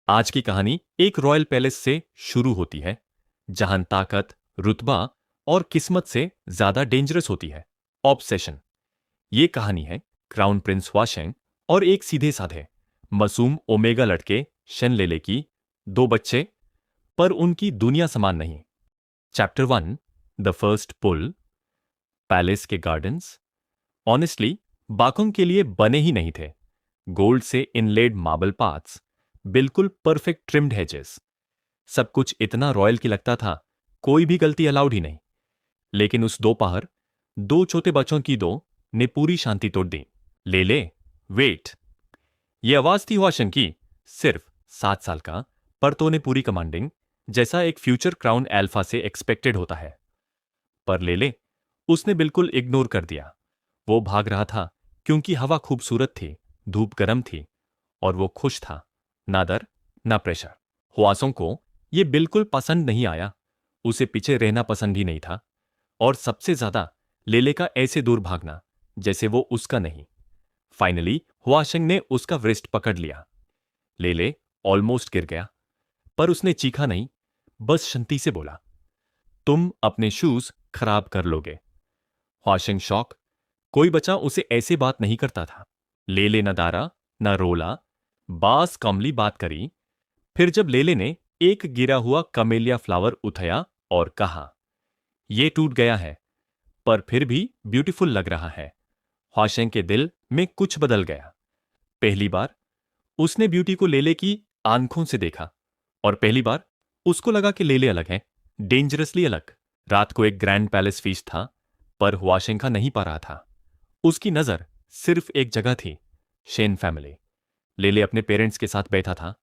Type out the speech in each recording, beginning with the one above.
आज की कहानी एक रॉयल पैलेस से शुरू होती है, जहां ताकत, रुतबा और किस्मत से ज्यादा डेंजरस होती है। ऑब्सेशन। ये कहानी है क्राउन प्रिंस हुआशेंग और एक सीधे साधे मासूम ओमेगा लड़के शेनलेले की। दो बच्चे, पर उनकी दुनिया समान नहीं। Chapter 1, the first pull. Palace के गार्डन्स ऑनेस्टली बाकुंग के लिए बने ही नहीं थे। गोल्ड से इनलेड मार्बल पाथ्स, बिल्कुल परफेक्ट ट्रिम्ड हेजेस, सब कुछ इतना रॉयल की लगता था, कोई भी गलती अलाउड ही नहीं। लेकिन उस दोपहर दो छोटे बच्चों की दो ने पूरी शांति तोड़ दी। ले वेट। ये आवाज थी हुआशेंग की, सिर्फ 7 साल का, पर तो ने पूरी कमांडिंग, जैसा एक फ्यूचर क्राउन एल्फा से एक्सपेक्टेड होता है। पर ले उसने बिल्कुल इग्नोर कर दिया। वो भाग रहा था क्योंकि हवा खूबसूरत थी, धूप गर्म थी, और वो खुश था। ना डर, ना प्रेशर। हुआसों को ये बिल्कुल पसंद नहीं आया। उसे पीछे रहना पसंद ही नहीं था, और सबसे ज्यादा लेले का ऐसे दूर भागना जैसे वो उसका नहीं। फाइनली हुआशेंग ने उसका व्रिस्ट पकड़ लिया। लेले ऑलमोस्ट गिर गया, पर उसने चीखा नहीं, बस शांति से बोला, तुम अपने शूज खराब कर लोगे। हुआशेंग शॉक। कोई बच्चा उसे ऐसे बात नहीं करता था। लेले न दारा, न रोला, बास कमली बात करी। फिर जब लेले ने एक गिरा हुआ कमेलिया फ्लावर उठाया और कहा, यह टूट गया है, पर फिर भी ब्यूटीफुल लग रहा है। हुआशेंग के दिल में कुछ बदल गया। पहली बार उसने ब्यूटी को लेले की आंखों से देखा, और पहली बार उसको लगा कि लेले अलग है, डेंजरसली अलग। रात को एक ग्रैंड पैलेस फीस्ट था, पर हुआशेंग का नहीं पा रहा था। उसकी नजर सिर्फ एक जगह थी, शेन फैमिली। लेले अपने पेरेंट्स के साथ बैठा था,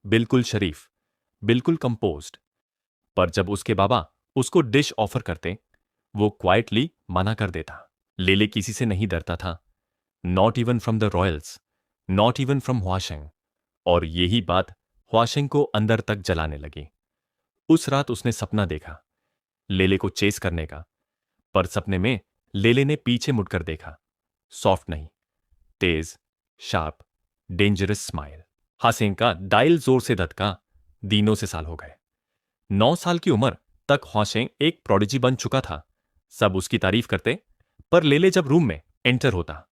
बिल्कुल शरीफ, बिल्कुल कंपोज्ड। पर जब उसके बाबा उसको डिश ऑफर करते, वो क्वाइटली मना कर देता। लेले किसी से नहीं डरता था, not even from the Royals, not even from Huasheng. और यही बात हुआशेंग को अंदर तक जलाने लगी। उस रात उसने सपना देखा, लेले को चेस करने का, पर सपने में लेले ने पीछे मुड़कर देखा। सॉफ्ट नहीं, तेज, शार्प, डेंजरस स्माइल। हसीन का डायल जोर से धधका। दिनों से साल हो गए। 9 साल की उम्र तक हुआशेंग एक प्रोडिजी बन चुका था। सब उसकी तारीफ करते, पर लेले जब रूम में एंटर होता,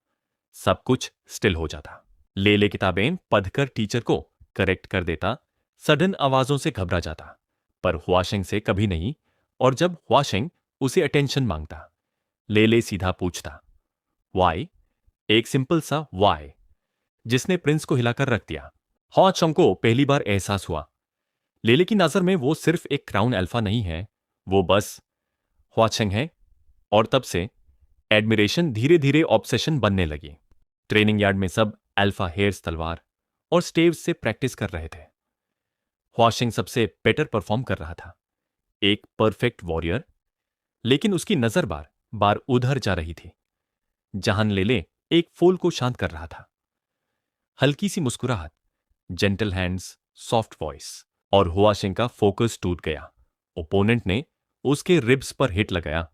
सब कुछ स्टिल हो जाता। लेले किताबें पढ़कर टीचर को करेक्ट कर देता, सडन आवाजों से घबरा जाता, पर हुआशेंग से कभी नहीं। और जब हुआशेंग उसे अटेंशन मांगता, लेले सीधा पूछता, वाई? एक सिंपल सा वाई, जिसने प्रिंस को हिलाकर रख दिया। हुआशेंग को पहली बार एहसास हुआ, लेले की नजर में वो सिर्फ एक क्राउन अल्फा नहीं है, वो बस हुआशेंग है। और तब से एडमिरेशन धीरे धीरे ऑब्सेशन बनने लगी। ट्रेनिंग यार्ड में सब अल्फा हेयर्स तलवार और स्टेव्स से प्रैक्टिस कर रहे थे। हुआशेंग सबसे बेटर परफॉर्म कर रहा था, एक परफेक्ट वॉरियर। लेकिन उसकी नजर बार बार उधर जा रही थी, जहां लेले एक फूल को शांत कर रहा था। हल्की सी मुस्कुराहट, जेंटल हैंड्स, सॉफ्ट वॉइस, और हुआशेंग का फोकस टूट गया। ओपोनेंट ने उसके रिब्स पर हिट लगाया।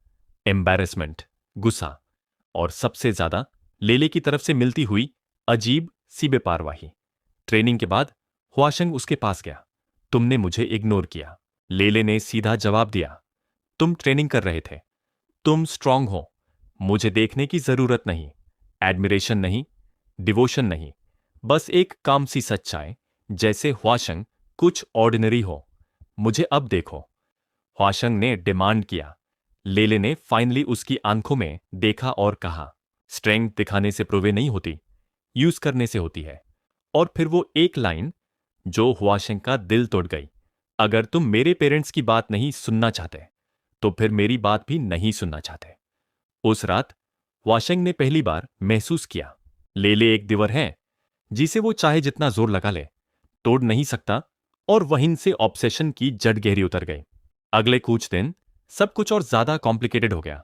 एम्बैरेसमेंट, गुस्सा, और सबसे ज्यादा लेले की तरफ से मिलती हुई अजीब सी बेपरवाही। ट्रेनिंग के बाद हुआशेंग उसके पास गया। तुमने मुझे इग्नोर किया। लेले ने सीधा जवाब दिया, तुम ट्रेनिंग कर रहे थे, तुम स्ट्रांग हो, मुझे देखने की जरूरत नहीं। एडमिरेशन नहीं, डिवोशन नहीं, बस एक काम सी सच्चाई, जैसे हुआशेंग कुछ ऑर्डिनरी हो। मुझे अब देखो। हुआशेंग ने डिमांड किया। लेले ने फाइनली उसकी आंखों में देखा और कहा, स्ट्रेंथ दिखाने से प्रूवे नहीं होती, यूज करने से होती है। और फिर वो एक लाइन जो हुआशेंग का दिल तोड़ गई, अगर तुम मेरे पेरेंट्स की बात नहीं सुनना चाहते, तो फिर मेरी बात भी नहीं सुनना चाहते। उस रात हुआशेंग ने पहली बार महसूस किया, लेले एक दीवार है जिसे वो चाहे जितना जोर लगा ले, तोड़ नहीं सकता। और वहीं से ऑब्सेशन की जड़ गहरी उतर गई। अगले कुछ दिन सब कुछ और ज्यादा कॉम्प्लिकेटेड हो गया।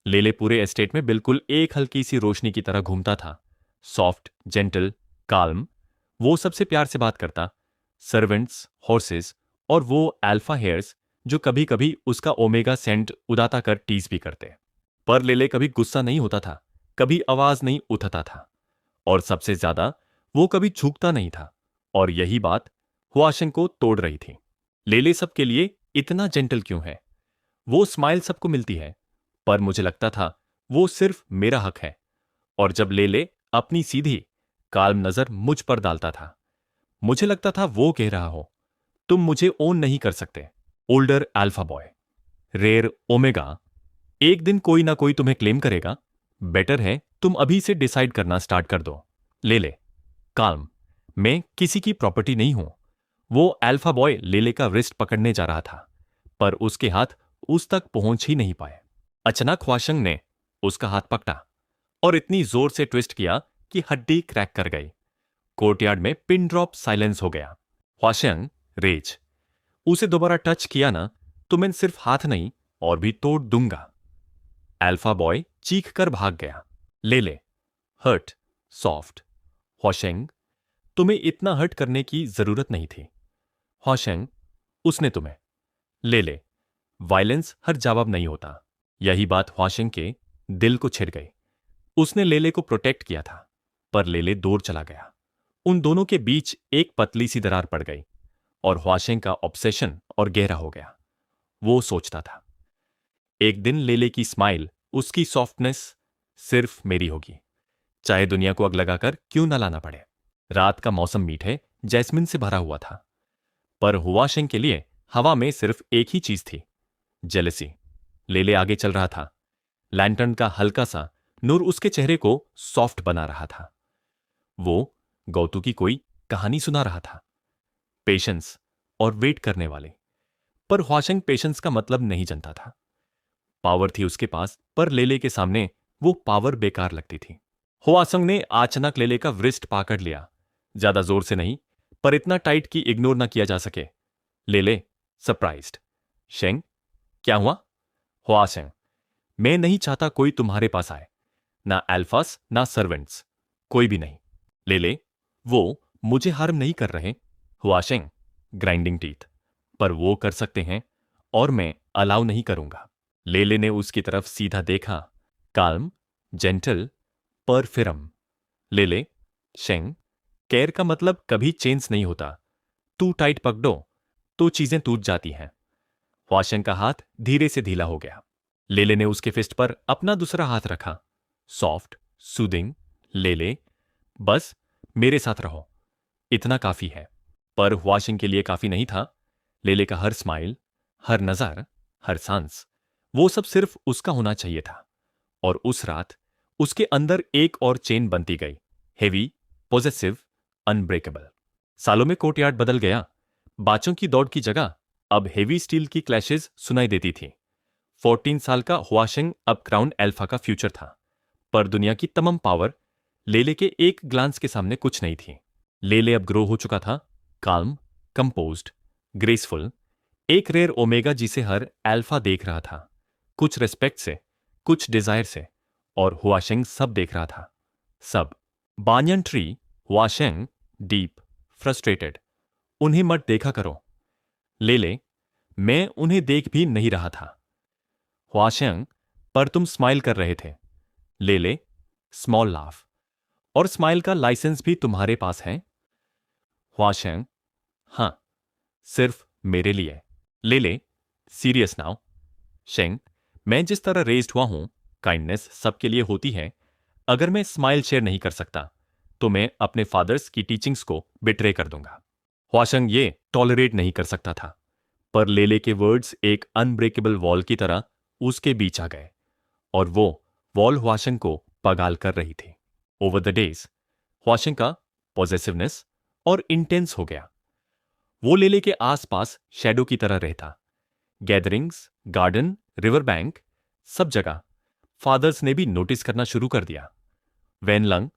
लेले पूरे एस्टेट में बिल्कुल एक हल्की सी रोशनी की तरह घूमता था। Soft, gentle, calm. वो सबसे प्यार से बात करता। सर्वेंट्स, हॉर्सेस, और वो अल्फा हेयर्स जो कभी कभी उसका ओमेगा सेंट उदाता कर टीज भी करते। पर लेले कभी गुस्सा नहीं होता था, कभी आवाज नहीं उठाता था, और सबसे ज्यादा वो कभी झुकता नहीं था। और यही बात हुआशंग को तोड़ रही थी। लेले सबके लिए इतना जेंटल क्यों है? वो स्माइल सबको मिलती है, पर मुझे लगता था वो सिर्फ मेरा हक है। और जब लेले अपनी सीधी काल्म नजर मुझ पर डालता था, मुझे लगता था वो कह रहा हो, तुम मुझे ओन नहीं कर सकते। Older alpha boy, rare omega, एक दिन कोई ना कोई तुम्हें क्लेम करेगा। बेटर है तुम अभी से डिसाइड करना स्टार्ट कर दो। लेले, काल्म, मैं किसी की प्रॉपर्टी नहीं हूं। वो अल्फा बॉय लेले का रिस्ट पकड़ने जा रहा था, पर उसके हाथ उस तक पहुंच ही नहीं पाए। अचानक ख्वाशंग ने उसका हाथ पकड़ा और इतनी जोर से ट्विस्ट किया कि हड्डी क्रैक कर गई। कोर्टयार्ड में पिन ड्रॉप साइलेंस हो गया। ख्वाशंग रेज, उसे दोबारा टच किया ना तो मैं सिर्फ हाथ नहीं और भी तोड़ दूंगा। अल्फा बॉय चीख कर भाग गया। लेले, हर्ट, सॉफ्ट। ख्वाशंग, तुम्हें इतना हर्ट करने की जरूरत नहीं थी। ख्वाशंग, उसने तुम्हें। लेले, वायलेंस हर जवाब नहीं होता। यही बात ख्वाशंग के दिल को छिड़ गई। उसने लेले को प्रोटेक्ट किया था, पर लेले दूर चला गया। उन दोनों के बीच एक पतली सी दरार पड़ गई और ख्वाशंग का ऑब्सेशन और गहरा हो गया। वो सोचता था, एक दिन लेले की स्माइल, उसकी सॉफ्टनेस सिर्फ मेरी होगी, चाहे दुनिया को आग लगाकर क्यों न लाना पड़े। रात का मौसम मीठे जैस्मिन से भरा हुआ था, पर हुआशंग के लिए हवा में सिर्फ एक ही चीज थी, जेलसी। लेले आगे चल रहा था। लैंटर्न का हल्का सा नूर उसके चेहरे को सॉफ्ट बना रहा था। वो गौतू की कोई कहानी सुना रहा था, पेशेंस और वेट करने वाले। पर ख्वाशंग पेशेंस का मतलब नहीं जानता था। पावर थी उसके पास, पर लेले के सामने वो पावर बेकार लगती थी। हुआसंग ने अचानक लेले का व्रिस्ट पकड़ लिया, ज्यादा जोर से नहीं, पर इतना टाइट कि इग्नोर ना किया जा सके। लेले सरप्राइज्ड, शेंग, क्या हुआ? हुआसंग, मैं नहीं चाहता कोई तुम्हारे पास आए, ना अल्फास ना सर्वेंट्स, कोई भी नहीं। लेले, वो मुझे हार्म नहीं कर रहे। हुआशंग, ग्राइंडिंग टीथ, पर वो कर सकते हैं और मैं अलाउ नहीं करूंगा। लेले ने उसकी तरफ सीधा देखा, काल्म, जेंटल, पर फिरम। लेले, शेंग, केयर का मतलब कभी चेंज नहीं होता। तू टाइट पकड़ो तो चीजें टूट जाती हैं। ख्वाशंग का हाथ धीरे से ढीला हो गया। लेले ने उसके फिस्ट पर अपना दूसरा हाथ रखा, सॉफ्ट, सूदिंग। लेले, बस मेरे साथ रहो, इतना काफी है। पर ख्वाशंग के लिए काफी नहीं था। लेले का हर स्माइल, हर नजर, हर सांस, वो सब सिर्फ उसका होना चाहिए था। और उस रात उसके अंदर एक और चेन बनती गई, हेवी, पॉजेसिव, अनब्रेकेबल। सालों में कोर्टयार्ड बदल गया। बाचों की दौड़ की जगह अब हेवी स्टील की क्लैशेज सुनाई देती थी। 14 साल का हुआशंग अब क्राउन अल्फा का फ्यूचर था, पर दुनिया की तमाम पावर लेले के एक ग्लांस के सामने कुछ नहीं थी। लेले अब ग्रो हो चुका था, काल्म, कंपोज्ड, ग्रेसफुल, एक रेयर ओमेगा जिसे हर अल्फा देख रहा था, कुछ रिस्पेक्ट से, कुछ डिजायर से। और हुआशंग सब देख रहा था, सब। Banyan tree, Huasheng, deep, frustrated. उन्हें मत देखा करो। लेले, मैं उन्हें देख भी नहीं रहा था। हुआशंग, पर तुम स्माइल कर रहे थे। लेले, स्मॉल लाफ, और स्माइल का लाइसेंस भी तुम्हारे पास है। हुआशंग, हां, सिर्फ मेरे लिए। लेले, सीरियस नाउ। शेंग, मैं जिस तरह रेज्ड हुआ हूं, काइंडनेस सबके लिए होती है। अगर मैं स्माइल शेयर नहीं कर सकता तो मैं अपने फादर्स की टीचिंग्स को बिट्रे कर दूंगा। ख्वाशंग ये टॉलरेट नहीं कर सकता था, पर लेले के वर्ड्स एक अनब्रेकेबल वॉल की तरह उसके बीच आ गए, और वो वॉल ख्वाशंग को पगाल कर रही थी। ओवर द डेज ख्वाशंग का पॉजेसिवनेस और इंटेंस हो गया। वो लेले के आसपास शैडो की तरह रहता। गैदरिंग्स, गार्डन, रिवर बैंक, सब जगह फादर्स ने भी नोटिस करना शुरू कर दिया। वेनलंग,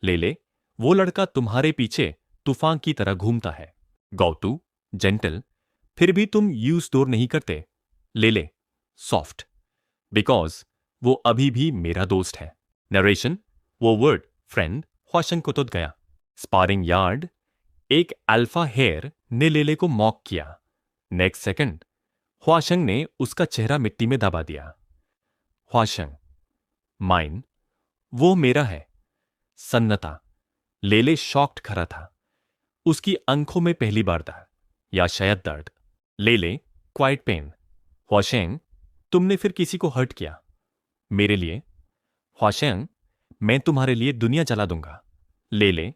लेले, वो लड़का तुम्हारे पीछे तूफान की तरह घूमता है। गौतू, जेंटल, फिर भी तुम यूज डोर नहीं करते। लेले, सॉफ्ट, बिकॉज वो अभी भी मेरा दोस्त है। नरेशन, वो वर्ड फ्रेंड ख्वाशंग को तो गया। स्पारिंग यार्ड, एक अल्फा हेयर ने लेले को मॉक किया। नेक्स्ट सेकंड ख्वाशंग ने उसका चेहरा मिट्टी में दबा दिया। ख्वाशंग, माइन, वो मेरा है। सन्नता, लेले शॉक्ड खड़ा था। उसकी आंखों में पहली बार दर्द, या शायद दर्द। ले क्वाइट पेन। ह्वाशेंग, तुमने फिर किसी को हर्ट किया? मेरे लिए? ह्वाशेंग, मैं तुम्हारे लिए दुनिया जला दूंगा। ले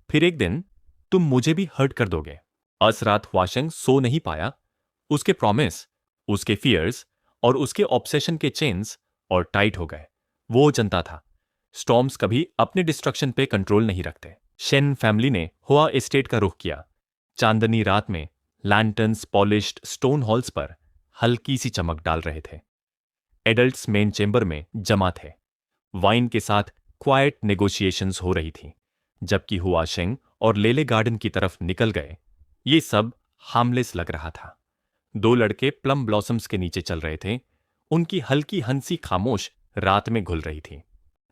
फिर एक दिन तुम मुझे भी हर्ट कर दोगे। अस रात ह्वाशेंग सो नहीं पाया। उसके प्रॉमिस, उसके फियर्स और उसके ऑब्सेशन के चेन्स और टाइट हो गए। वो जनता था, स्टॉर्म्स कभी अपने डिस्ट्रक्शन पे कंट्रोल नहीं रखते। शेन फैमिली ने हुआ एस्टेट का रुख किया। चांदनी रात में लैंटर्न्स पॉलिश्ड स्टोन हॉल्स पर हल्की सी चमक डाल रहे थे। एडल्ट्स मेन चेंबर में जमा थे। वाइन के साथ क्वाइट नेगोशिएशंस हो रही थी, जबकि हुआशेंग और लेले गार्डन की तरफ निकल गए। ये सब हार्मलेस लग रहा था। दो लड़के प्लम ब्लॉसम्स के नीचे चल रहे थे। उनकी हल्की हंसी खामोश रात में घुल रही थी।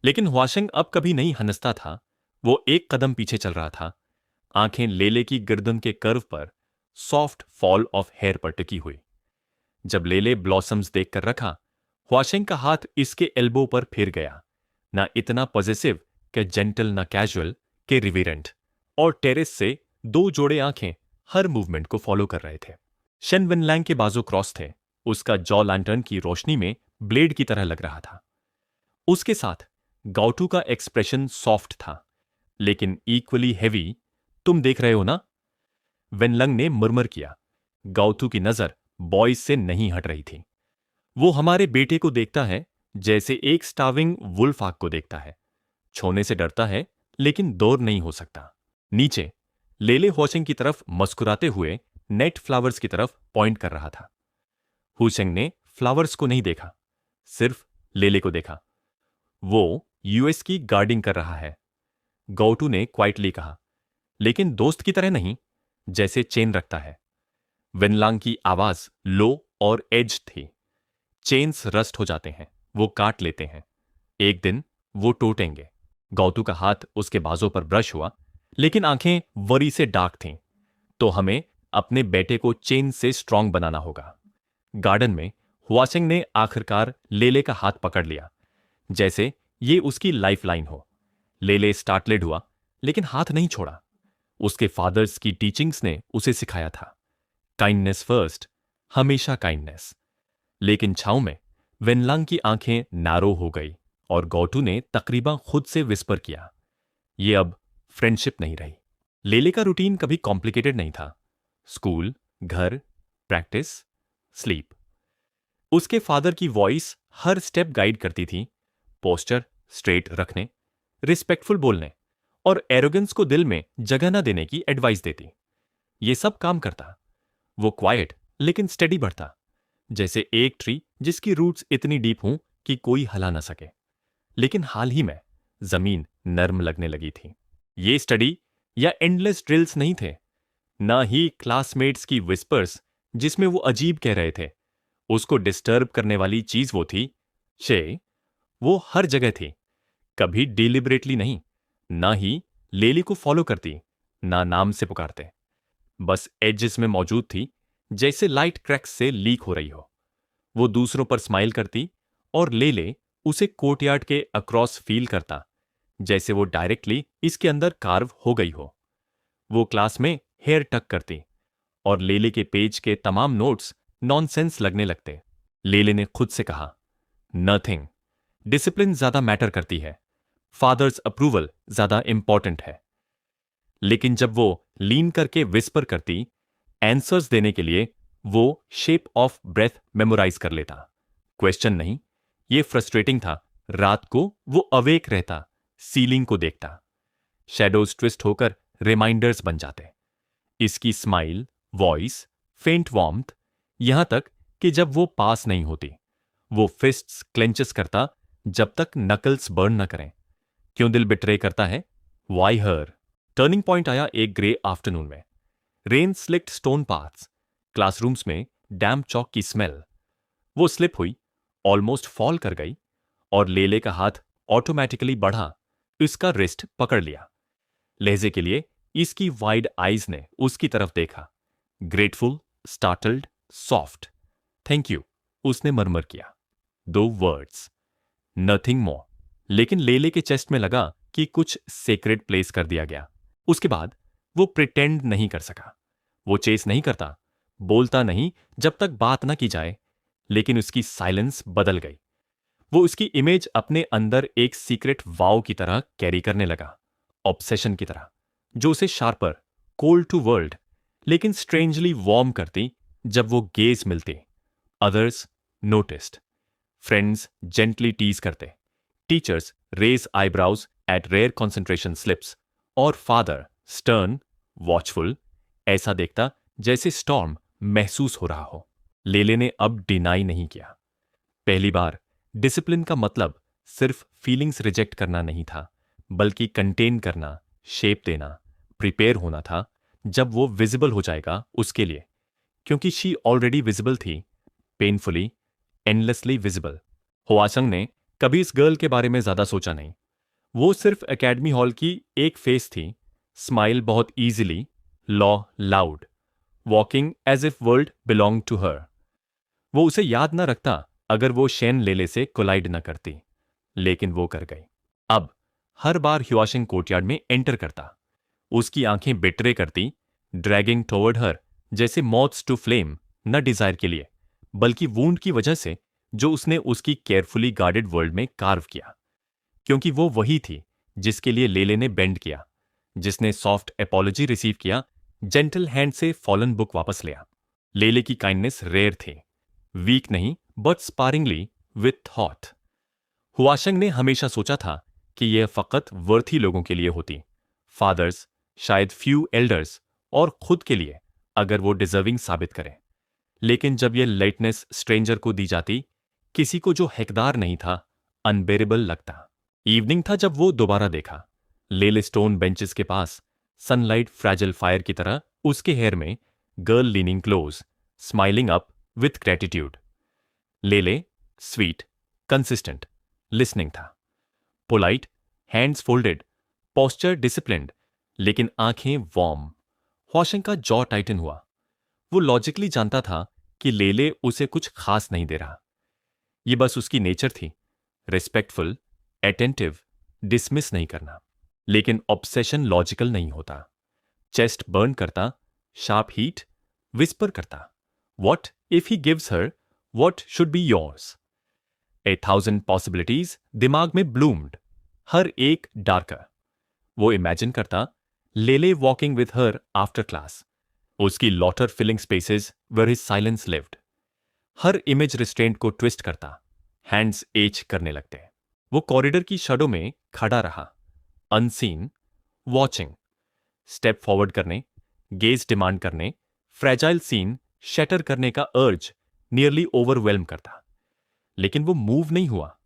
लेकिन ह्वाशेंग अब कभी नहीं हंसता था। वो एक कदम पीछे चल रहा था, आंखें लेले की गर्दन के कर्व पर, सॉफ्ट फॉल ऑफ हेयर पर टिकी हुई। जब लेले ब्लॉसम्स देखकर रखा, ह्वाशेंग का हाथ इसके एल्बो पर फिर गया। ना इतना पॉजिटिव के जेंटल, ना कैजुअल के रिवेरेंट। और टेरेस से दो जोड़े आंखें हर मूवमेंट को फॉलो कर रहे थे। शेन विनलैंग के बाजू क्रॉस थे। उसका जॉ लैंटर्न की रोशनी में ब्लेड की तरह लग रहा था। उसके साथ गाउटू का एक्सप्रेशन सॉफ्ट था, लेकिन इक्वली हेवी। तुम देख रहे हो ना? वेनलंग ने मुरमुर किया। गाउतू की नजर बॉयज से नहीं हट रही थी। वो हमारे बेटे को देखता है जैसे एक स्टाविंग वुल्फ आग को देखता है। छोने से डरता है, लेकिन दूर नहीं हो सकता। नीचे लेले ह्वाशेंग की तरफ मुस्कुराते हुए नेट फ्लावर्स की तरफ पॉइंट कर रहा था। हुशेंग ने फ्लावर्स को नहीं देखा, सिर्फ लेले को देखा। वो यूएस की गार्डिंग कर रहा है। गाउटू ने क्वाइटली कहा, लेकिन दोस्त की तरह नहीं, जैसे चेन रखता है। वेनलांग की आवाज लो और एज थी। चेन्स रस्ट हो जाते हैं, वो काट लेते हैं, एक दिन वो टूटेंगे। गाउतू का हाथ उसके बाजों पर ब्रश हुआ, लेकिन आंखें वरी से डार्क थीं। तो हमें अपने बेटे को चेन से स्ट्रांग बनाना होगा। गार्डन में ह्वाशेंग ने आखिरकार लेले का हाथ पकड़ लिया, जैसे ये उसकी लाइफलाइन हो। लेले स्टार्टलेड हुआ, लेकिन हाथ नहीं छोड़ा। उसके फादर्स की टीचिंग्स ने उसे सिखाया था, काइंडनेस फर्स्ट, हमेशा काइंडनेस। लेकिन छाव में वेनलांग की आंखें नारो हो गई और गाउटू ने तकरीबन खुद से विस्पर किया, ये अब फ्रेंडशिप नहीं रही। लेले का रूटीन कभी कॉम्प्लिकेटेड नहीं था। स्कूल, घर, प्रैक्टिस, स्लीप। उसके फादर की वॉइस हर स्टेप गाइड करती थी। पोस्चर स्ट्रेट रखने, रिस्पेक्टफुल बोलने और एरोगेंस को दिल में जगह न देने की एडवाइस देती। ये सब काम करता। वो क्वाइट लेकिन स्टेडी बढ़ता, जैसे एक ट्री जिसकी रूट्स इतनी डीप हों कि कोई हिला ना सके। लेकिन हाल ही में जमीन नर्म लगने लगी थी। ये स्टडी या एंडलेस ड्रिल्स नहीं थे, ना ही क्लासमेट्स की विस्पर्स जिसमें वो अजीब कह रहे थे। उसको डिस्टर्ब करने वाली चीज वो थी, वो हर जगह थी, कभी डिलिबरेटली नहीं, ना ही लेली को फॉलो करती, ना नाम से पुकारते। बस एजेस में मौजूद थी, जैसे लाइट क्रैक्स से लीक हो रही हो। वो दूसरों पर स्माइल करती और ले उसे कोर्टयार्ड के अक्रॉस फील करता, जैसे वो डायरेक्टली इसके अंदर कार्व हो गई हो। वो क्लास में हेयर टक करती और लेले के पेज के तमाम नोट्स नॉनसेंस लगने लगते। लेले ने खुद से कहा, नथिंग। डिसिप्लिन ज्यादा मैटर करती है, फादर्स अप्रूवल ज्यादा इंपॉर्टेंट है। लेकिन जब वो लीन करके विस्पर करती, आंसर्स देने के लिए वो शेप ऑफ ब्रेथ मेमोराइज कर लेता। क्वेश्चन नहीं, ये फ्रस्ट्रेटिंग था। रात को वो अवेक रहता, सीलिंग को देखता। शैडोज ट्विस्ट होकर रिमाइंडर्स बन जाते। इसकी स्माइल, वॉइस, फेंट वार्मथ, यहां तक कि जब वो पास नहीं होती, वो फिस्ट्स क्लेंचेस करता जब तक नकल्स बर्न न करें। क्यों दिल बिट्रे करता है? वाई हर? टर्निंग पॉइंट आया एक ग्रे आफ्टरनून में। रेन स्लिक्ड स्टोन पाथ्स, क्लासरूम्स में डैम्प चौक की स्मेल। वो स्लिप हुई, ऑलमोस्ट फॉल कर गई और लेले का हाथ ऑटोमेटिकली बढ़ा, इसका रिस्ट पकड़ लिया। लहजे के लिए इसकी वाइड आईज ने उसकी तरफ देखा। Grateful, startled, soft. Thank you, उसने मरमर किया। 2 वर्ड्स, नथिंग मोर। लेकिन लेले के चेस्ट में लगा कि कुछ सेक्रेट प्लेस कर दिया गया। उसके बाद वो प्रिटेंड नहीं कर सका, वो चेस नहीं करता, बोलता नहीं जब तक बात ना की जाए, लेकिन उसकी साइलेंस बदल गई। वो उसकी इमेज अपने अंदर एक सीक्रेट वाव की तरह कैरी करने लगा, ऑब्सेशन की तरह, जो उसे शार्पर, कोल्ड टू वर्ल्ड, लेकिन स्ट्रेंजली वार्म करती जब वो गेज मिलते। Others noticed, friends gently tease करते, teachers raise eyebrows at rare concentration slips, और फादर स्टर्न, वॉचफुल, ऐसा देखता जैसे स्टॉर्म महसूस हो रहा हो। लेले ने अब डिनाई नहीं किया। पहली बार डिसिप्लिन का मतलब सिर्फ फीलिंग्स रिजेक्ट करना नहीं था, बल्कि कंटेन करना, शेप देना, प्रिपेयर होना था जब वो विजिबल हो जाएगा उसके लिए, क्योंकि शी ऑलरेडी विजिबल थी, पेनफुली, एंडलेसली विजिबल। होआसंग ने कभी इस गर्ल के बारे में ज्यादा सोचा नहीं। वो सिर्फ एकेडमी हॉल की एक फेस थी, स्माइल बहुत easily, laugh loud, walking as if world belong to her. वो उसे याद न रखता अगर वो शेन लेले से कोलाइड न करती, लेकिन वो कर गई। अब हर बार ह्युआशिंग कोर्टयार्ड में एंटर करता, उसकी आंखें बिटरे करती, ड्रैगिंग टुवर्ड हर, जैसे मॉथ्स टू फ्लेम, न डिजायर के लिए, बल्कि वूंड की वजह से जो उसने उसकी केयरफुली गार्डेड वर्ल्ड में कार्व किया। क्योंकि वो वही थी जिसके लिए लेले ने बेंड किया, जिसने सॉफ्ट एपॉलॉजी रिसीव किया, जेंटल हैंड से फॉलन बुक वापस लिया। लेले की काइंडनेस रेयर थी, वीक नहीं, बट स्पारिंगली विथ थॉट। हुआशंग ने हमेशा सोचा था कि यह फकत वर्थी लोगों के लिए होती, फादर्स, शायद फ्यू एल्डर्स, और खुद के लिए अगर वो डिजर्विंग साबित करें। लेकिन जब यह लाइटनेस स्ट्रेंजर को दी जाती, किसी को जो हकदार नहीं था, अनबेरेबल लगता। इवनिंग था जब वो दोबारा देखा, लेले स्टोन बेंचेस के पास, सनलाइट फ्रैजिल फायर की तरह उसके हेयर में, girl leaning close, smiling up with gratitude. लेले स्वीट, कंसिस्टेंट, लिसनिंग था, polite, hands folded, posture disciplined, लेकिन आंखें वार्म। हुआशंग का जॉ टाइटन हुआ। वो लॉजिकली जानता था कि लेले उसे कुछ खास नहीं दे रहा, ये बस उसकी नेचर थी, रिस्पेक्टफुल, अटेंटिव, डिसमिस नहीं करना। लेकिन ऑब्सेशन लॉजिकल नहीं होता। चेस्ट बर्न करता, शार्प हीट, विस्पर करता, what if he gives her what should be yours. 1,000 possibilities दिमाग में ब्लूम्ड, हर एक डार्कर। वो इमेजिन करता, Lele walking with her after class, उसकी laughter filling spaces where his silence lived. हर image restraint को twist करता, हैंड्स एच करने लगते। वो कॉरिडोर की शैडो में खड़ा रहा, अनसीन, वॉचिंग, स्टेप फॉरवर्ड करने, गेज डिमांड करने, फ्रेजाइल सीन शैटर करने का अर्ज नियरली ओवरवेल्म करता। लेकिन वो मूव नहीं हुआ,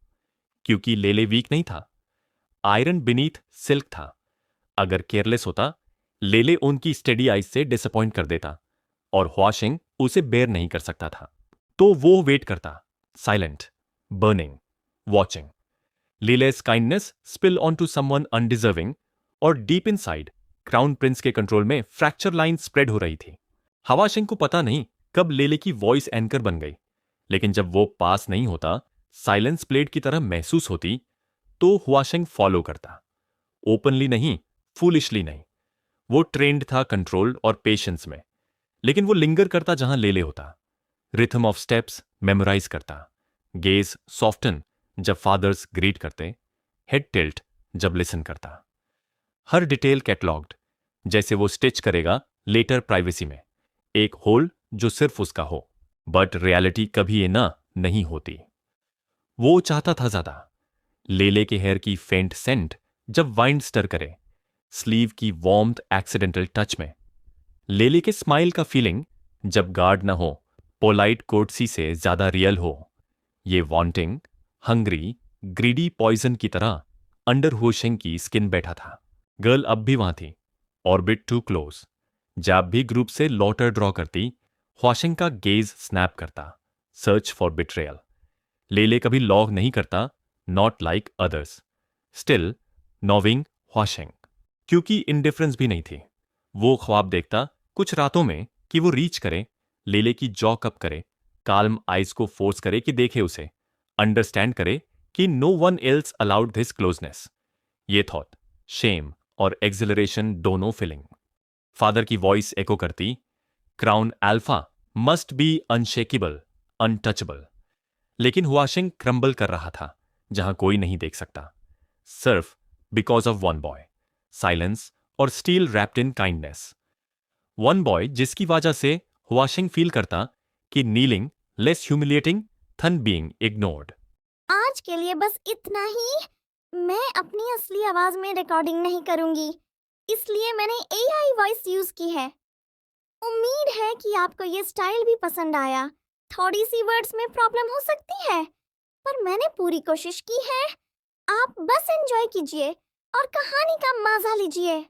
क्योंकि लेले वीक नहीं था, आयरन बीनीथ सिल्क था। अगर केयरलेस होता, लेले उनकी स्टेडी आइज से डिसअपॉइंट कर देता, और हुआशिंग उसे बेयर नहीं कर सकता था। तो वो वेट करता, silent, burning, watching. Lele's kindness spill onto someone undeserving, और डीप इनसाइड क्राउन प्रिंस के कंट्रोल में फ्रैक्चर लाइन स्प्रेड हो रही थी। हुआशिंग को पता नहीं कब लेले की वॉइस एंकर बन गई, लेकिन जब वो पास नहीं होता, साइलेंस प्लेट की तरह महसूस होती, तो हुआशिंग फॉलो करता, ओपनली नहीं, फूलिशली नहीं। वो ट्रेंड था कंट्रोल और पेशेंस में, लेकिन वो लिंगर करता जहां लेले होता, रिथम ऑफ स्टेप्स मेमोराइज करता, गेज सॉफ्टन जब फादर्स ग्रीट करते, हेड टिल्ट जब लिसन करता, हर डिटेल कैटलॉग्ड, जैसे वो स्टिच करेगा लेटर प्राइवेसी में, एक होल जो सिर्फ उसका हो। बट रियलिटी कभी ये ना नहीं होती। वो चाहता था ज्यादा, लेले के हेयर की फेंट सेंट जब वाइंड स्टर करे, स्लीव की वार्मथ एक्सीडेंटल टच में, लेले के स्माइल का फीलिंग जब गार्ड ना हो, पोलाइट कोर्टसी से ज्यादा रियल हो। ये वांटिंग, हंग्री, ग्रीडी पॉइजन की तरह अंडर हुआशिंग की स्किन बैठा था। गर्ल अब भी वहां थी, ऑर्बिट टू क्लोज। जब भी ग्रुप से लॉटर ड्रॉ करती, हुआशिंग का गेज स्नैप करता, सर्च फॉर बिट्रेयल। लेले कभी लॉग नहीं करता, not like others, still knowing Huashing, क्योंकि इंडिफरेंस भी नहीं थी। वो ख्वाब देखता कुछ रातों में कि वो रीच करे, लेले की जॉ कप करे, काल्म आइज को फोर्स करे कि देखे उसे, अंडरस्टैंड करे कि no one else allowed this closeness. ये थॉट, शेम और एक्सिलरेशन दोनों फीलिंग। फादर की वॉइस एको करती, crown alpha must be unshakeable, untouchable. लेकिन हुआशिंग क्रम्बल कर रहा था जहां कोई नहीं देख सकता, सिर्फ because of one boy, silence और steel wrapped in kindness. One boy जिसकी वजह से हुआशिंग फील करता कि kneeling less humiliating than being ignored. आज के लिए बस इतना ही। मैं अपनी असली आवाज में रिकॉर्डिंग नहीं करूंगी, इसलिए मैंने एआई वॉइस यूज की है। उम्मीद है कि आपको ये स्टाइल भी पसंद आया। थोड़ी सी वर्ड्स में प्रॉब्लम हो सकती है, पर मैंने पूरी कोशिश की है। आप बस एंजॉय कीजिए और कहानी का मजा लीजिए।